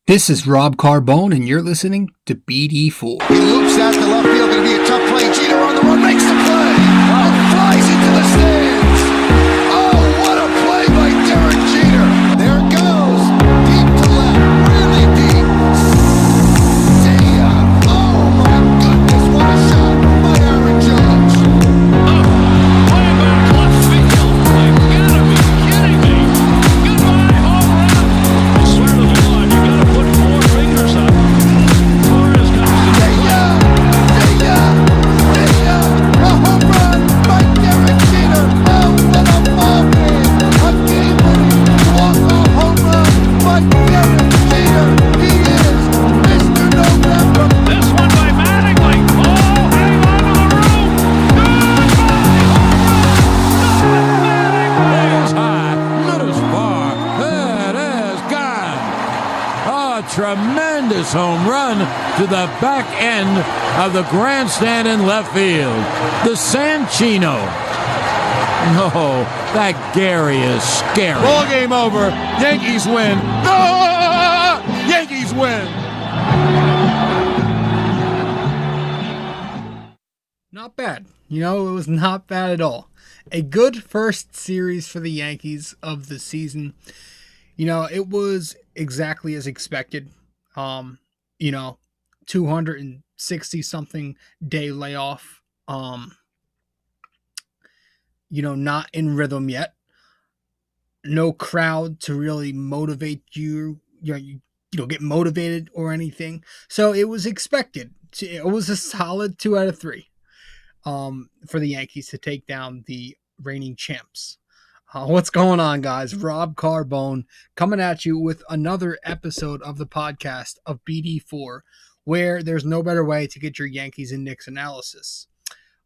This is Rob Carbone, and you're listening to BD4. He loops out to left field. Going to be a tough play. Jeter on the run, makes the play. And flies into the stands. Oh, what a play by Derek Jeter. There it goes. Deep to left. Really deep. See ya. Oh, my goodness. What a shot by Aaron Judge. Way back left field. You gotta be kidding me. Goodbye, home run. I swear to God, you gotta put four fingers up. Torres comes to See ya. See ya. See ya. A home run by Derek Jeter. Oh, what a ball game. A game-winning walk-off home run by Derek Jeter. He is Mr. November. this one by Mattingly. Oh, hang on to the roof. Goodbye, home run. That is high, that is far, that is gone. A tremendous home run to the back end of the grandstand in left field. The Sanchino. Oh, that Gary is scary. Ball game over. Yankees win. Ah! Yankees win. Not bad. It was not bad at all. A good first series for the Yankees of the season. It was exactly as expected. 260 something day layoff. Not in rhythm yet. No crowd to really motivate you. You get motivated or anything. So it was expected. It was a solid 2 out of 3 for the Yankees to take down the reigning champs. What's going on, guys? Rob Carbone coming at you with another episode of the podcast of BD4, where there's no better way to get your Yankees and Knicks analysis.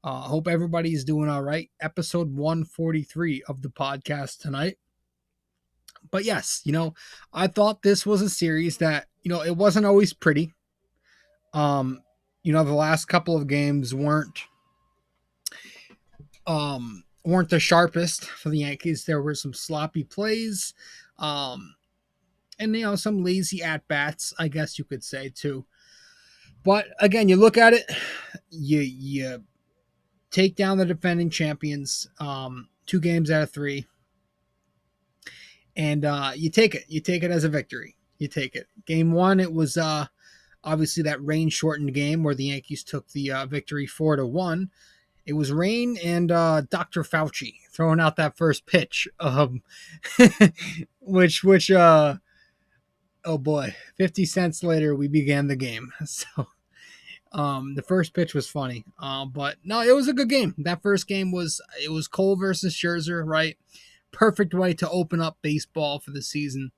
Hope everybody's doing all right. Episode 143 of the podcast tonight. But yes, I thought this was a series that, it wasn't always pretty. The last couple of games weren't the sharpest for the Yankees. There were some sloppy plays, and some lazy at-bats, I guess you could say, too. But again, you look at it, you take down the defending champions, 2 games out of 3, and you take it. You take it as a victory. You take it. Game 1, it was obviously that rain-shortened game where the Yankees took the victory 4-1. It was rain and Dr. Fauci throwing out that first pitch, which oh boy, 50 cents later we began the game. So the first pitch was funny, but no, it was a good game. That first game was Cole versus Scherzer, right? Perfect way to open up baseball for the season.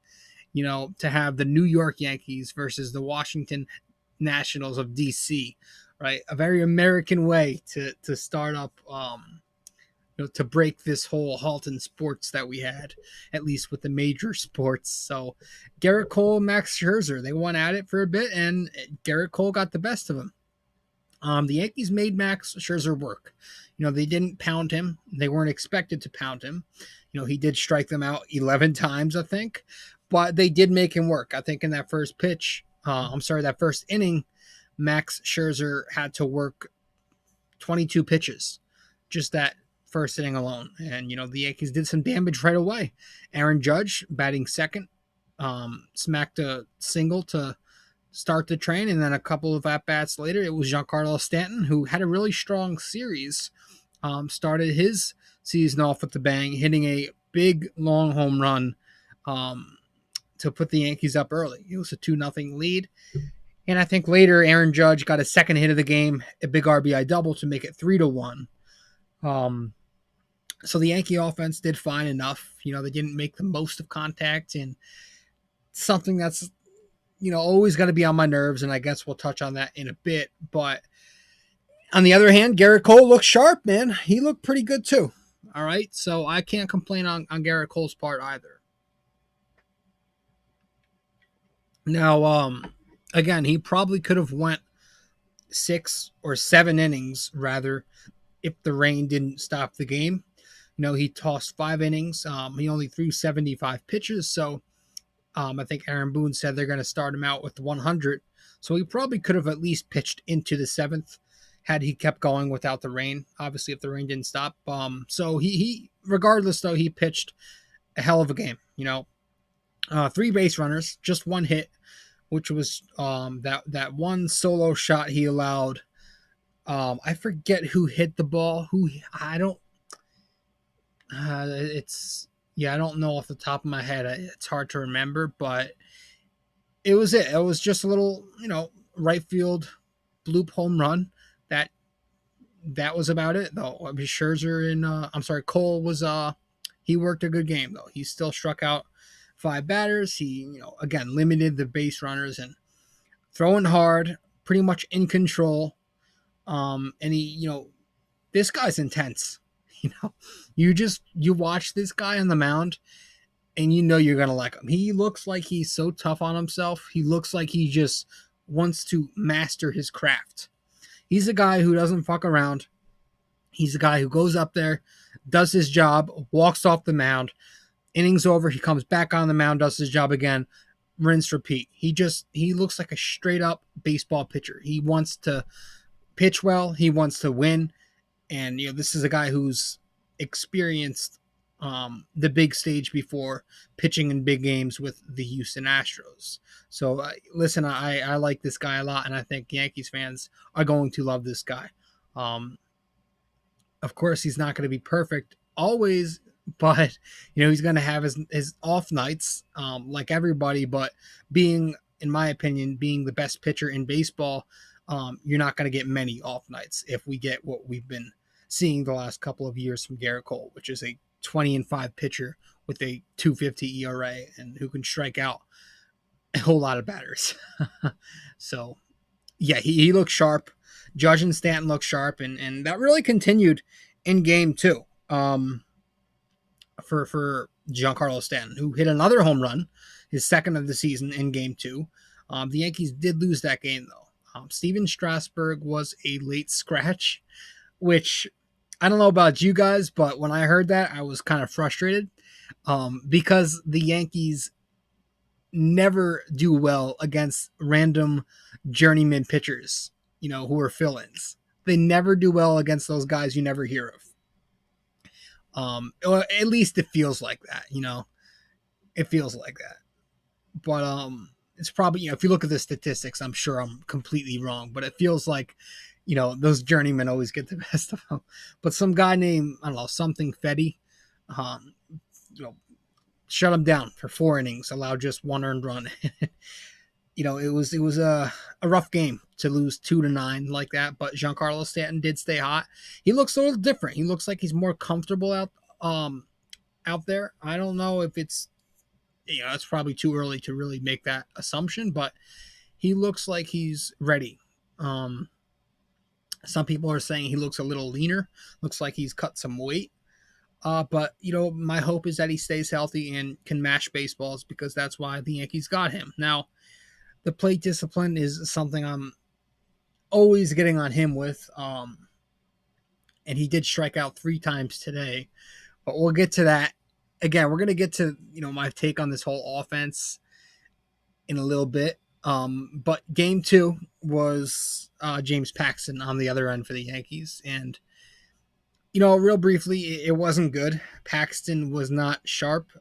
To have the New York Yankees versus the Washington Nationals of DC. Right, a very American way to start up, to break this whole halt in sports that we had, at least with the major sports. So, Gerrit Cole, Max Scherzer, they went at it for a bit, and Gerrit Cole got the best of him. The Yankees made Max Scherzer work. They didn't pound him. They weren't expected to pound him. He did strike them out 11 times, I think, but they did make him work. I think in that first that first inning, Max Scherzer had to work 22 pitches, just that first inning alone. And, the Yankees did some damage right away. Aaron Judge, batting second, smacked a single to start the train. And then a couple of at-bats later, it was Giancarlo Stanton, who had a really strong series, started his season off with the bang, hitting a big, long home run to put the Yankees up early. It was a 2-0 lead. And I think later Aaron Judge got a second hit of the game, a big RBI double to make it 3-1. So the Yankee offense did fine enough. They didn't make the most of contact, and something that's, always going to be on my nerves, and I guess we'll touch on that in a bit. But on the other hand, Gerrit Cole looked sharp, man. He looked pretty good too. All right, so I can't complain on Gerrit Cole's part either. Now, again, he probably could have went 6 or 7 innings, rather, if the rain didn't stop the game. He tossed 5 innings. He only threw 75 pitches, so I think Aaron Boone said they're going to start him out with 100. So he probably could have at least pitched into the seventh had he kept going without the rain. Obviously, if the rain didn't stop. So he regardless though, he pitched a hell of a game. Three base runners, just one hit, which was that one solo shot he allowed. I forget who hit the ball. Who I don't. It's yeah, I don't know off the top of my head. It's hard to remember, but it was it. It was just a little, right field bloop home run. That that was about it though. I mean, Scherzer and I'm sorry, Cole was he worked a good game though. He still struck out five batters. He again limited the base runners and throwing hard, pretty much in control. And this guy's intense. You watch this guy on the mound and you're gonna like him. He looks like he's so tough on himself. He looks like he just wants to master his craft. He's a guy who doesn't fuck around. He's a guy who goes up there, does his job, walks off the mound. Innings over, he comes back on the mound, does his job again, rinse, repeat. He looks like a straight up baseball pitcher. He wants to pitch well. He wants to win. And this is a guy who's experienced the big stage before, pitching in big games with the Houston Astros. So listen, I like this guy a lot, and I think Yankees fans are going to love this guy. Of course, he's not going to be perfect always, but he's going to have his off nights, like everybody. But in my opinion, being the best pitcher in baseball, you're not going to get many off nights if we get what we've been seeing the last couple of years from Garrett Cole, which is a 20-5 pitcher with a 2.50 ERA and who can strike out a whole lot of batters. So, yeah, he looks sharp. Judge and Stanton look sharp, and that really continued in game two for Giancarlo Stanton, who hit another home run, his second of the season in game two. The Yankees did lose that game, though. Steven Strasburg was a late scratch, which I don't know about you guys, but when I heard that, I was kind of frustrated because the Yankees never do well against random journeyman pitchers, who are fill-ins. They never do well against those guys you never hear of. Or at least it feels like that, It feels like that. But it's probably, if you look at the statistics, I'm sure I'm completely wrong, but it feels like, those journeymen always get the best of them. But some guy named, I don't know, something Fetty, shut him down for 4 innings, allowed just 1 earned run. It was a rough game to lose 2-9 like that, but Giancarlo Stanton did stay hot. He looks a little different. He looks like he's more comfortable out there. I don't know if it's it's probably too early to really make that assumption, but he looks like he's ready. Some people are saying he looks a little leaner, looks like he's cut some weight. But my hope is that he stays healthy and can mash baseballs, because that's why the Yankees got him. Now, the plate discipline is something I'm always getting on him with. And he did strike out 3 times today, but we'll get to that. Again, we're going to get to, my take on this whole offense in a little bit. But game 2 was James Paxton on the other end for the Yankees. And, real briefly, it wasn't good. Paxton was not sharp.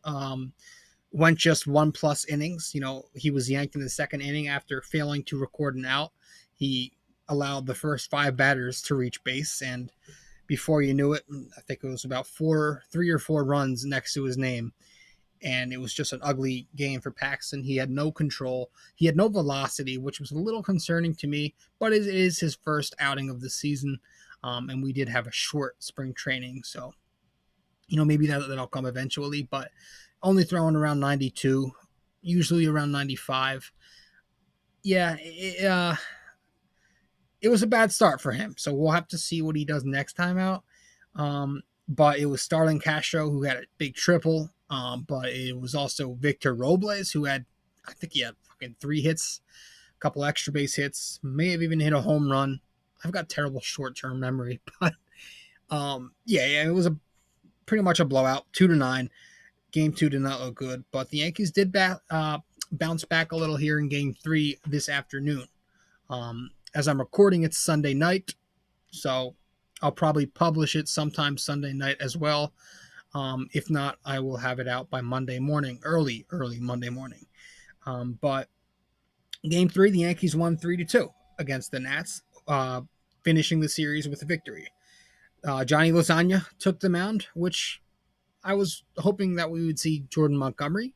Went just 1+ innings. He was yanked in the second inning after failing to record an out. He allowed the first 5 batters to reach base, and before you knew it, I think it was about 3 or 4 runs next to his name, and it was just an ugly game for Paxton. He had no control. He had no velocity, which was a little concerning to me, but it is his first outing of the season, and we did have a short spring training, so maybe that'll come eventually, but only throwing around 92, usually around 95. Yeah, it was a bad start for him, so we'll have to see what he does next time out. But it was Starlin Castro who had a big triple, but it was also Victor Robles who had, I think he had fucking 3 hits, a couple extra base hits, may have even hit a home run. I've got terrible short-term memory, but it was pretty much a blowout, 2-9. Game 2 did not look good, but the Yankees did bounce back a little here in game 3 this afternoon. As I'm recording, it's Sunday night, so I'll probably publish it sometime Sunday night as well. If not, I will have it out by Monday morning, early Monday morning. But game 3, the Yankees won 3-2 against the Nats, finishing the series with a victory. Johnny Lasagna took the mound, which I was hoping that we would see Jordan Montgomery,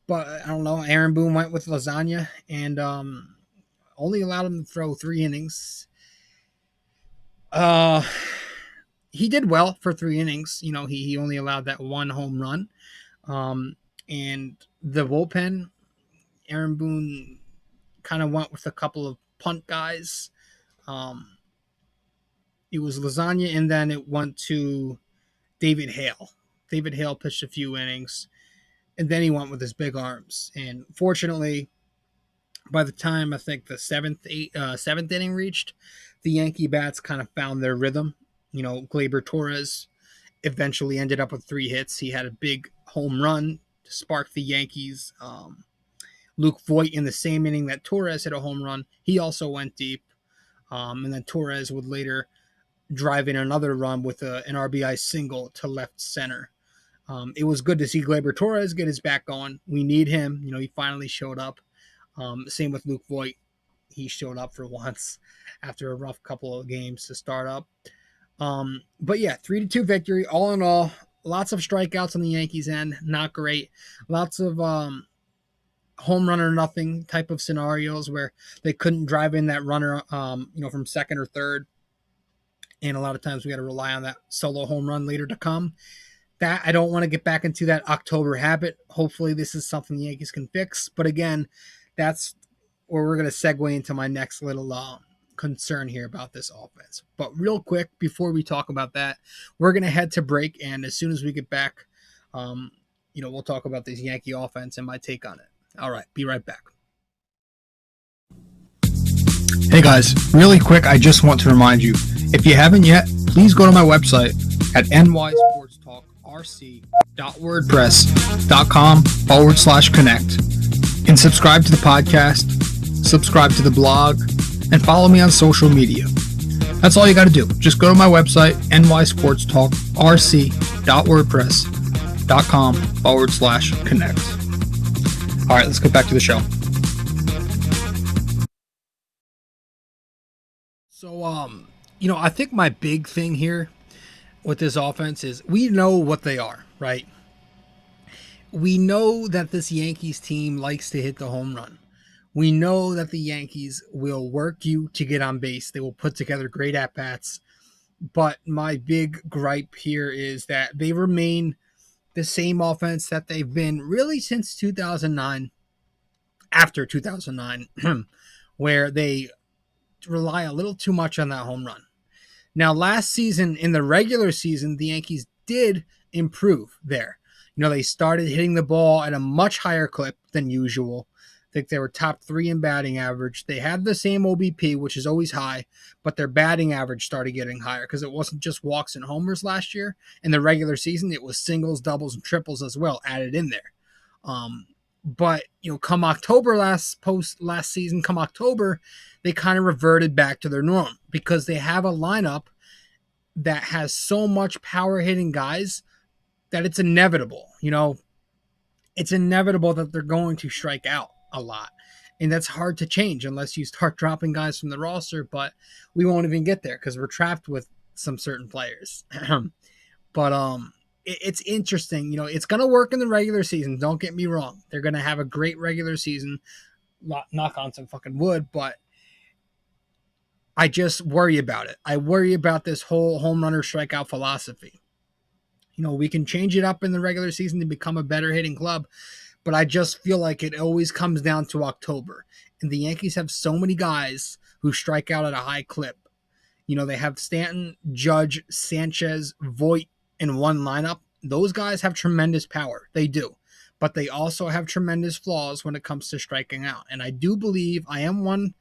but I don't know. Aaron Boone went with Lasagna and only allowed him to throw 3 innings. He did well for 3 innings. He only allowed that 1 home run. And the bullpen, Aaron Boone kind of went with a couple of punt guys. It was Lasagna, and then it went to David Hale. David Hale pitched a few innings, and then he went with his big arms. And fortunately, by the time I think the seventh inning reached, the Yankee bats kind of found their rhythm. Gleyber Torres eventually ended up with 3 hits. He had a big home run to spark the Yankees. Luke Voit, in the same inning that Torres hit a home run, he also went deep. And then Torres would later drive in another run with an RBI single to left center. It was good to see Gleyber Torres get his back going. We need him. He finally showed up. Same with Luke Voit. He showed up for once after a rough couple of games to start up. But yeah, 3-2 victory. All in all, lots of strikeouts on the Yankees end. Not great. Lots of home run or nothing type of scenarios where they couldn't drive in that runner, from second or third. And a lot of times we got to rely on that solo home run later to come. That I don't want to get back into that October habit. Hopefully this is something the Yankees can fix. But again, that's where we're going to segue into my next little concern here about this offense. But real quick, before we talk about that, we're going to head to break. And as soon as we get back, we'll talk about this Yankee offense and my take on it. All right, be right back. Hey guys, really quick, I just want to remind you, if you haven't yet, please go to my website at nysportstalkrc.wordpress.com/connect and subscribe to the podcast, subscribe to the blog, and follow me on social media. That's all you got to do. Just go to my website, nysportstalkrc.wordpress.com/connect. All right, let's get back to the show. So, I think my big thing here with this offense is we know what they are, right? We know that this Yankees team likes to hit the home run. We know that the Yankees will work you to get on base. They will put together great at-bats. But my big gripe here is that they remain the same offense that they've been really since 2009, after 2009, where they rely a little too much on that home run. Now, last season, in the regular season, the Yankees did improve there. They started hitting the ball at a much higher clip than usual. I think they were top 3 in batting average. They had the same OBP, which is always high, but their batting average started getting higher because it wasn't just walks and homers last year. In the regular season, it was singles, doubles, and triples as well added in there. But come October last season, come October, they kind of reverted back to their norm because they have a lineup that has so much power hitting guys that it's inevitable. It's inevitable that they're going to strike out a lot. And that's hard to change unless you start dropping guys from the roster, but we won't even get there because we're trapped with some certain players. But it's interesting. It's going to work in the regular season. Don't get me wrong. They're going to have a great regular season. Knock on some fucking wood, but I just worry about it. I worry about this whole home runner strikeout philosophy. We can change it up in the regular season to become a better hitting club, but I just feel like it always comes down to October. And the Yankees have so many guys who strike out at a high clip. They have Stanton, Judge, Sanchez, Voit in one lineup. Those guys have tremendous power. They do. But they also have tremendous flaws when it comes to striking out. And I do believe, I am one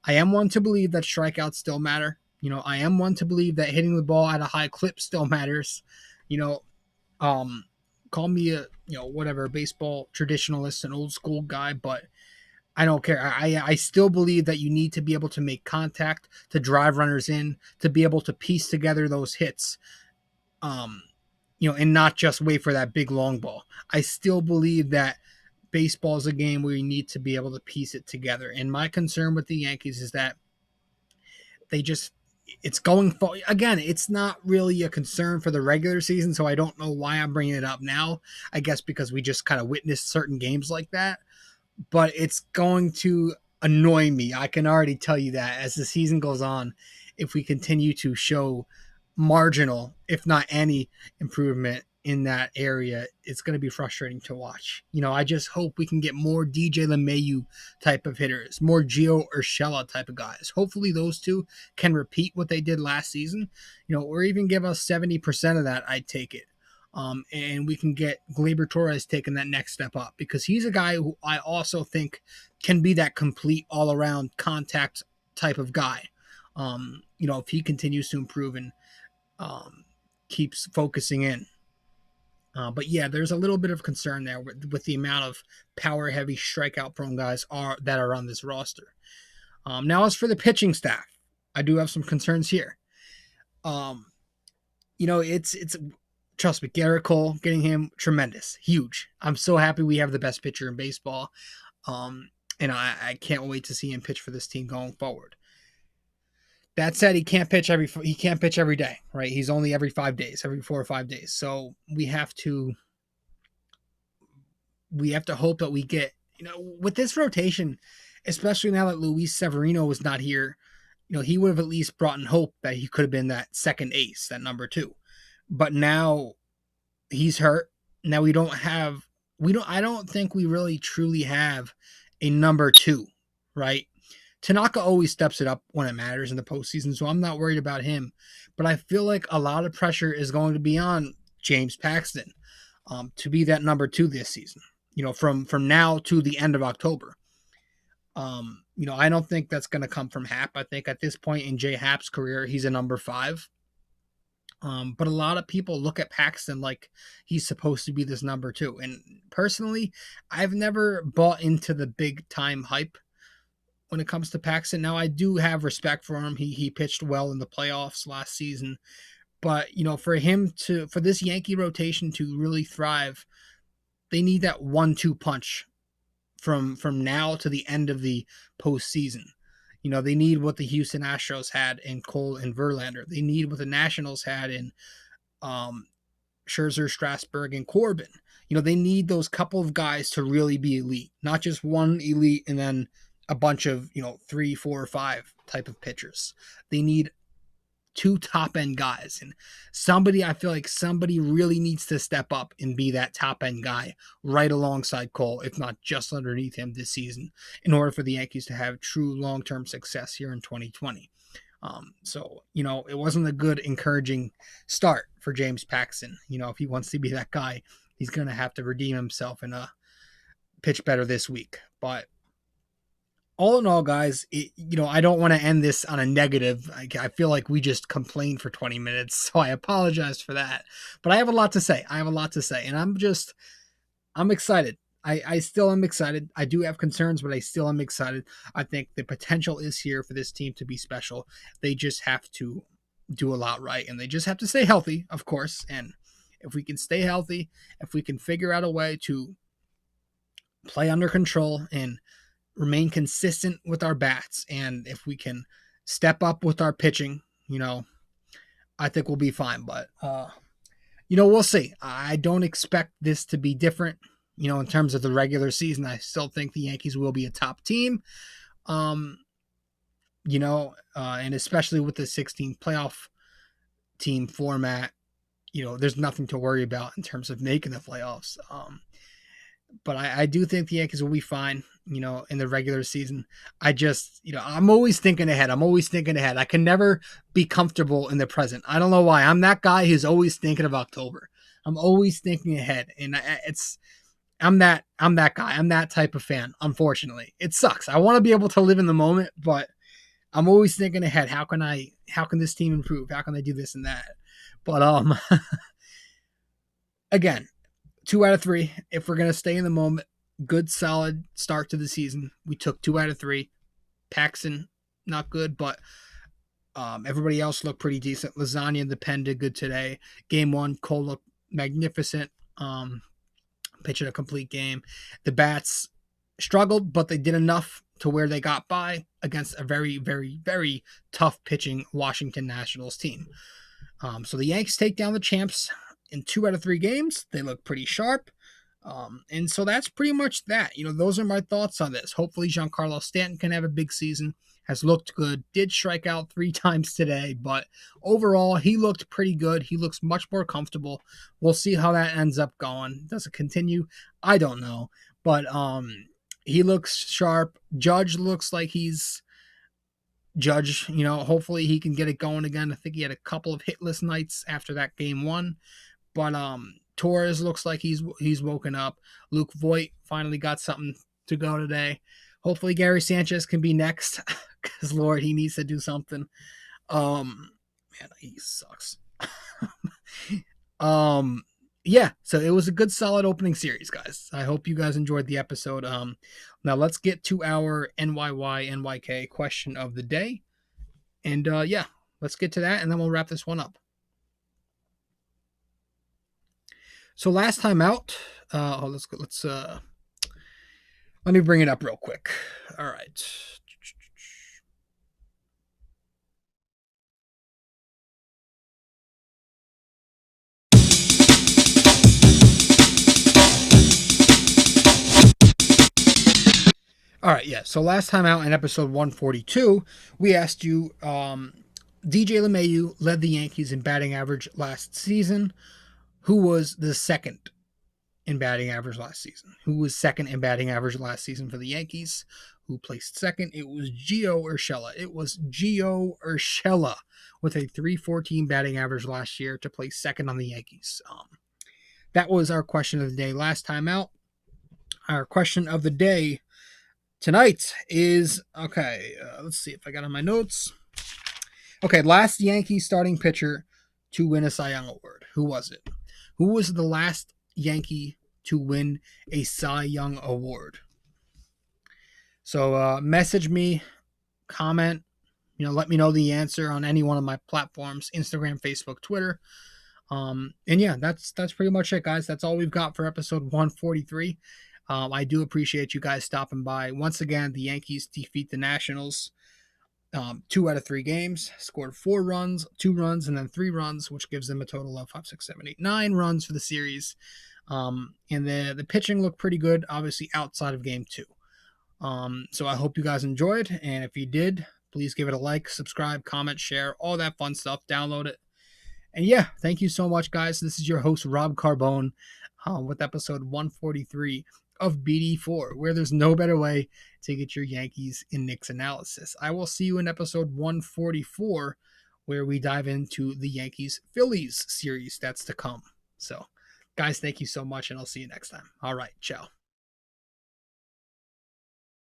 to believe that strikeouts still matter. I am one to believe that hitting the ball at a high clip still matters. Call call me a whatever baseball traditionalist, an old school guy, but I don't care. I still believe that you need to be able to make contact, to drive runners in, to be able to piece together those hits, um, and not just wait for that big long ball. I still believe that baseball is a game where you need to be able to piece it together. And my concern with the Yankees is that they just it's going for again. It's not really a concern for the regular season, so I don't know why I'm bringing it up now. I guess because we just kind of witnessed certain games like that, but it's going to annoy me. I can already tell you that as the season goes on, if we continue to show marginal, if not any, improvement in that area, it's going to be frustrating to watch. I just hope we can get more DJ LeMahieu type of hitters, more Gio Urshela type of guys. Hopefully those two can repeat what they did last season, or even give us 70% of that. I'd take it. And we can get Gleyber Torres taking that next step up because he's a guy who I also think can be that complete all-around contact type of guy. If he continues to improve and keeps focusing in. But yeah, there's a little bit of concern there with the amount of power-heavy, strikeout-prone guys that are on this roster. Now, as for the pitching staff, I do have some concerns here. It's trust me, Garrett Cole, getting him tremendous, huge. I'm so happy we have the best pitcher in baseball, and I can't wait to see him pitch for this team going forward. That said, he can't pitch every day, right? He's only every 5 days, every 4 or 5 days. So we have to hope that we get, with this rotation, especially now that Luis Severino was not here, he would have at least brought in hope that he could have been that second ace, that number 2. But now he's hurt. Now I don't think we really truly have a number 2, right? Tanaka always steps it up when it matters in the postseason, so I'm not worried about him. But I feel like a lot of pressure is going to be on James Paxton to be that number 2 this season, from now to the end of October. I don't think that's going to come from Hap. I think at this point in Jay Happ's career, he's a number 5. But a lot of people look at Paxton like he's supposed to be this number 2. And personally, I've never bought into the big time hype when it comes to Paxton. Now, I do have respect for him. He pitched well in the playoffs last season. But, for this Yankee rotation to really thrive, they need that 1-2 punch from now to the end of the postseason. They need what the Houston Astros had in Cole and Verlander. They need what the Nationals had in Scherzer, Strasburg, and Corbin. They need those couple of guys to really be elite, not just one elite and then a bunch of 3, 4, or 5 type of pitchers. They need 2 top end guys, and I feel like somebody really needs to step up and be that top end guy right alongside Cole, if not just underneath him this season, in order for the Yankees to have true long-term success here in 2020. It wasn't a good, encouraging start for James Paxton. If he wants to be that guy, he's going to have to redeem himself and pitch better this week. But all in all, guys, I don't want to end this on a negative. I feel like we just complained for 20 minutes, so I apologize for that. But I have a lot to say. And I'm excited. I still am excited. I do have concerns, but I still am excited. I think the potential is here for this team to be special. They just have to do a lot right, and they just have to stay healthy, of course. And if we can stay healthy, if we can figure out a way to play under control and remain consistent with our bats, and if we can step up with our pitching, I think we'll be fine. But we'll see. I don't expect this to be different, in terms of the regular season. I still think the Yankees will be a top team, and especially with the 16 playoff team format, there's nothing to worry about in terms of making the playoffs. But I do think the Yankees will be fine, in the regular season. I just, I'm always thinking ahead. I can never be comfortable in the present. I don't know why. I'm that guy who's always thinking of October. I'm always thinking ahead. And I'm that guy. I'm that type of fan. Unfortunately, it sucks. I want to be able to live in the moment, but I'm always thinking ahead. How can this team improve? How can they do this and that? But, again, 2 out of 3. If we're going to stay in the moment, good, solid start to the season. We took 2 out of 3. Paxton, not good, but everybody else looked pretty decent. Lasagna and the Pen did good today. Game 1, Cole looked magnificent. Pitching a complete game. The Bats struggled, but they did enough to where they got by against a very, very, very tough pitching Washington Nationals team. So the Yanks take down the champs in 2 out of 3 games. They look pretty sharp. And so that's pretty much that. Those are my thoughts on this. Hopefully Giancarlo Stanton can have a big season. Has looked good. Did strike out 3 times today, but overall he looked pretty good. He looks much more comfortable. We'll see how that ends up going. Does it continue? I don't know. But he looks sharp. Judge looks like he's Judge. Hopefully he can get it going again. I think he had a couple of hitless nights after that game 1. But Torres looks like he's woken up. Luke Voigt finally got something to go today. Hopefully Gary Sanchez can be next, because Lord, he needs to do something. Man, he sucks. Yeah, so it was a good, solid opening series, guys. I hope you guys enjoyed the episode. Now let's get to our NYY NYK question of the day, and yeah, let's get to that, and then we'll wrap this one up. So last time out, let's let me bring it up real quick. All right. All right, yeah. So last time out in episode 142, we asked you, DJ LeMahieu led the Yankees in batting average last season. Who was the second in batting average last season? Who was second in batting average last season for the Yankees? Who placed second? It was Gio Urshela. It was Gio Urshela with a .314 batting average last year to place second on the Yankees. That was our question of the day last time out. Our question of the day tonight is, okay, let's see if I got on my notes. Okay, last Yankee starting pitcher to win a Cy Young Award. Who was it? Who was the last Yankee to win a Cy Young Award? So message me, comment, let me know the answer on any one of my platforms, Instagram, Facebook, Twitter. And yeah, that's pretty much it, guys. That's all we've got for episode 143. I do appreciate you guys stopping by. Once again, the Yankees defeat the Nationals 2 out of 3 games, scored 4 runs, 2 runs, and then 3 runs, which gives them a total of 5, 6, 7, 8, 9 runs for the series. And the pitching looked pretty good, obviously outside of game 2. So I hope you guys enjoyed, and if you did, please give it a like, subscribe, comment, share, all that fun stuff. Download it. And yeah, thank you so much, guys. This is your host, Rob Carbone, with episode 143 of BD4, where there's no better way to get your Yankees and Knicks analysis. I will see you in episode 144, where we dive into the Yankees-Phillies series that's to come. So, guys, thank you so much, and I'll see you next time. All right, ciao.